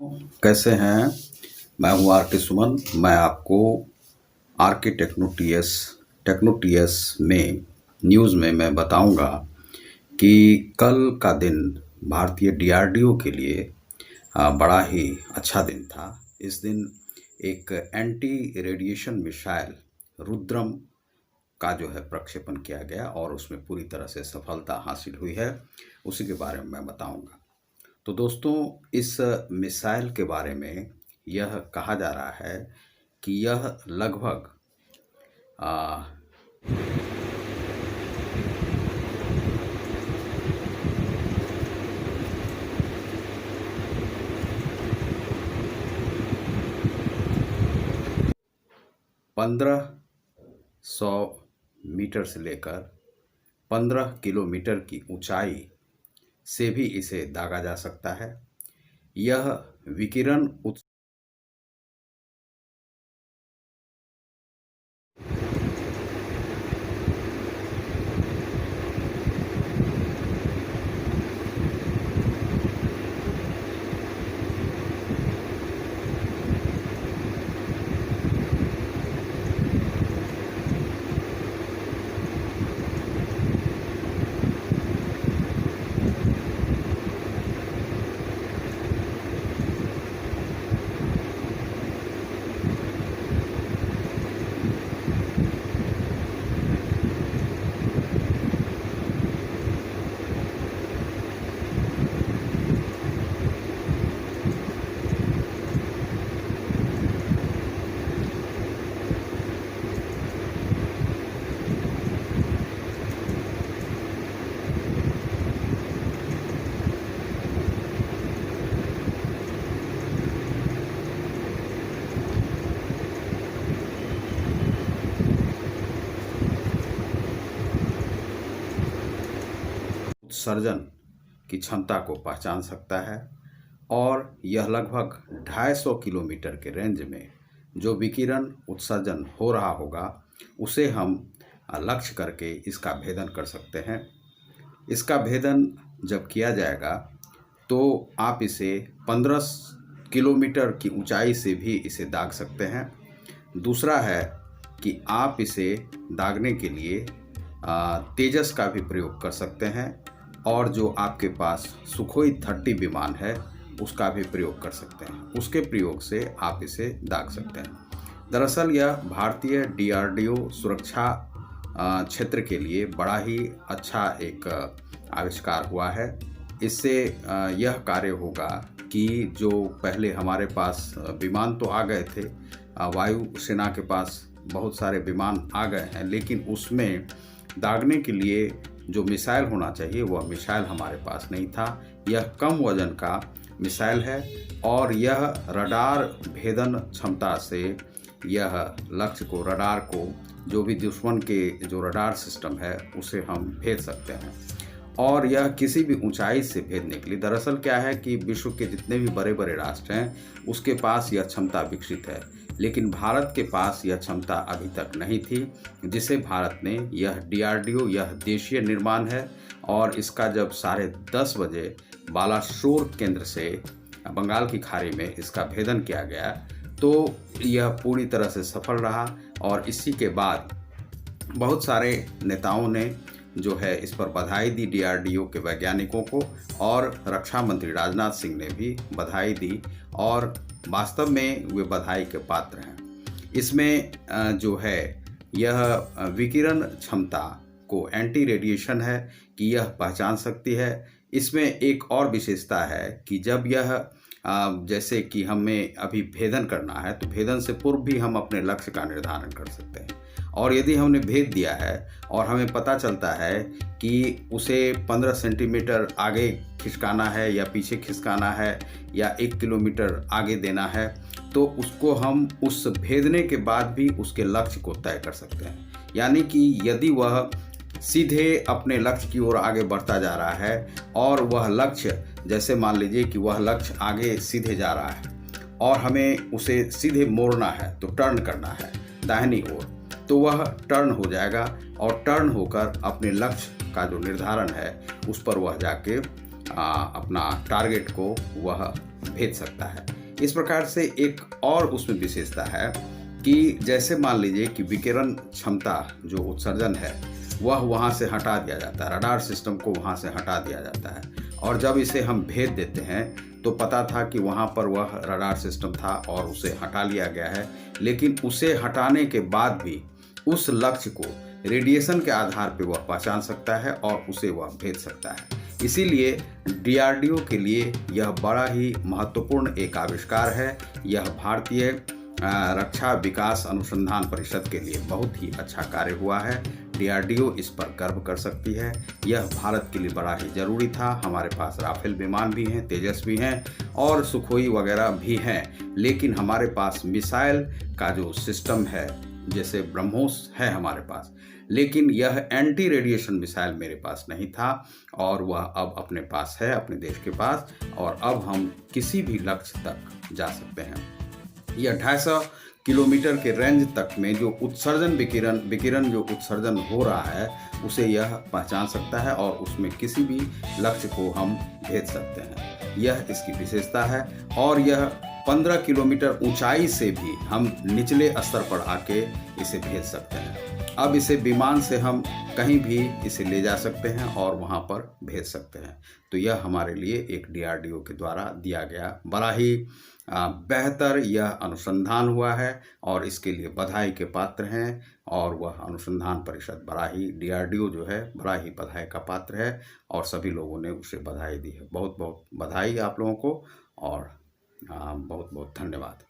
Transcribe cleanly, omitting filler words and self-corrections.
कैसे हैं? मैं हूँ आर के सुमन। मैं आपको आर के टेक्नो टीएस में न्यूज़ में मैं बताऊंगा कि कल का दिन भारतीय डीआरडीओ के लिए बड़ा ही अच्छा दिन था। इस दिन एक एंटी रेडिएशन मिसाइल रुद्रम का जो है प्रक्षेपण किया गया और उसमें पूरी तरह से सफलता हासिल हुई है। उसी के बारे में मैं बताऊंगा। तो दोस्तों, इस मिसाइल के बारे में यह कहा जा रहा है कि यह लगभग आ, 1500 मीटर से लेकर 15 किलोमीटर की ऊंचाई से भी इसे दागा जा सकता है। यह विकिरण उत्सर्जन की क्षमता को पहचान सकता है और यह लगभग 250 किलोमीटर के रेंज में जो विकिरण उत्सर्जन हो रहा होगा उसे हम लक्ष्य करके इसका भेदन कर सकते हैं। इसका भेदन जब किया जाएगा तो आप इसे 15 किलोमीटर की ऊंचाई से भी इसे दाग सकते हैं। दूसरा है कि आप इसे दागने के लिए तेजस का भी प्रयोग कर सकते हैं और जो आपके पास सुखोई 30 विमान है उसका भी प्रयोग कर सकते हैं। उसके प्रयोग से आप इसे दाग सकते हैं। दरअसल यह भारतीय डीआरडीओ सुरक्षा क्षेत्र के लिए बड़ा ही अच्छा एक आविष्कार हुआ है। इससे यह कार्य होगा कि जो पहले हमारे पास विमान तो आ गए थे, वायु सेना के पास बहुत सारे विमान आ गए हैं, लेकिन उसमें दागने के लिए जो मिसाइल होना चाहिए वह मिसाइल हमारे पास नहीं था। यह कम वजन का मिसाइल है और यह रडार भेदन क्षमता से यह लक्ष्य को, रडार को, जो भी दुश्मन के जो रडार सिस्टम है उसे हम भेद सकते हैं और यह किसी भी ऊंचाई से भेदने के लिए, दरअसल क्या है कि विश्व के जितने भी बड़े बड़े राष्ट्र हैं उसके पास यह क्षमता विकसित है, लेकिन भारत के पास यह क्षमता अभी तक नहीं थी, जिसे भारत ने, यह डीआरडीओ, यह देशीय निर्माण है और इसका जब 10:30 बजे बालासोर केंद्र से बंगाल की खाड़ी में इसका भेदन किया गया तो यह पूरी तरह से सफल रहा और इसी के बाद बहुत सारे नेताओं ने जो है इस पर बधाई दी, डीआरडीओ के वैज्ञानिकों को, और रक्षा मंत्री राजनाथ सिंह ने भी बधाई दी और वास्तव में वे बधाई के पात्र हैं। इसमें जो है यह विकिरण क्षमता को एंटी रेडिएशन है कि यह पहचान सकती है। इसमें एक और विशेषता है कि जब यह जैसे कि हमें अभी भेदन करना है तो भेदन से पूर्व भी हम अपने लक्ष्य का निर्धारण कर सकते हैं और यदि हमने भेद दिया है और हमें पता चलता है कि उसे 15 सेंटीमीटर आगे खिसकाना है या पीछे खिसकाना है या 1 किलोमीटर आगे देना है, तो उसको हम उस भेदने के बाद भी उसके लक्ष्य को तय कर सकते हैं। यानी कि यदि वह सीधे अपने लक्ष्य की ओर आगे बढ़ता जा रहा है और वह लक्ष्य, जैसे मान लीजिए कि वह लक्ष्य आगे सीधे जा रहा है और हमें उसे सीधे मोड़ना है, तो टर्न करना है दाहिनी ओर, तो वह टर्न हो जाएगा और टर्न होकर अपने लक्ष्य का जो निर्धारण है उस पर वह जाके अपना टारगेट को वह भेज सकता है। इस प्रकार से एक और उसमें विशेषता है कि जैसे मान लीजिए कि विकिरण क्षमता जो उत्सर्जन है वह वहाँ से हटा दिया जाता है, रडार सिस्टम को वहाँ से हटा दिया जाता है, और जब इसे हम भेज देते हैं तो पता था कि वहाँ पर वह रडार सिस्टम था और उसे हटा लिया गया है, लेकिन उसे हटाने के बाद भी उस लक्ष्य को रेडिएशन के आधार पर वह पहचान सकता है और उसे वह भेज सकता है। इसीलिए DRDO के लिए यह बड़ा ही महत्वपूर्ण एक आविष्कार है। यह भारतीय रक्षा विकास अनुसंधान परिषद के लिए बहुत ही अच्छा कार्य हुआ है। DRDO इस पर गर्व कर सकती है। यह भारत के लिए बड़ा ही ज़रूरी था। हमारे पास राफेल विमान भी हैं, तेजस भी हैं और सुखोई वगैरह भी हैं, लेकिन हमारे पास मिसाइल का जो सिस्टम है, जैसे ब्रह्मोस है हमारे पास, लेकिन यह एंटी रेडिएशन मिसाइल मेरे पास नहीं था, और वह अब अपने पास है, अपने देश के पास, और अब हम किसी भी लक्ष्य तक जा सकते हैं। यह 250 किलोमीटर के रेंज तक में जो उत्सर्जन विकिरण जो उत्सर्जन हो रहा है उसे यह पहचान सकता है और उसमें किसी भी लक्ष्य को हम भेज सकते हैं। यह इसकी विशेषता है। और यह 15 किलोमीटर ऊंचाई से भी हम निचले स्तर पर आके इसे भेज सकते हैं। अब इसे विमान से हम कहीं भी इसे ले जा सकते हैं और वहाँ पर भेज सकते हैं। तो यह हमारे लिए एक DRDO के द्वारा दिया गया बड़ा ही बेहतर यह अनुसंधान हुआ है, और इसके लिए बधाई के पात्र हैं। और वह अनुसंधान परिषद बड़ा ही DRDO जो है बड़ा ही बधाई का पात्र है, और सभी लोगों ने उसे बधाई दी है। बहुत बहुत बधाई आप लोगों को, और बहुत बहुत धन्यवाद।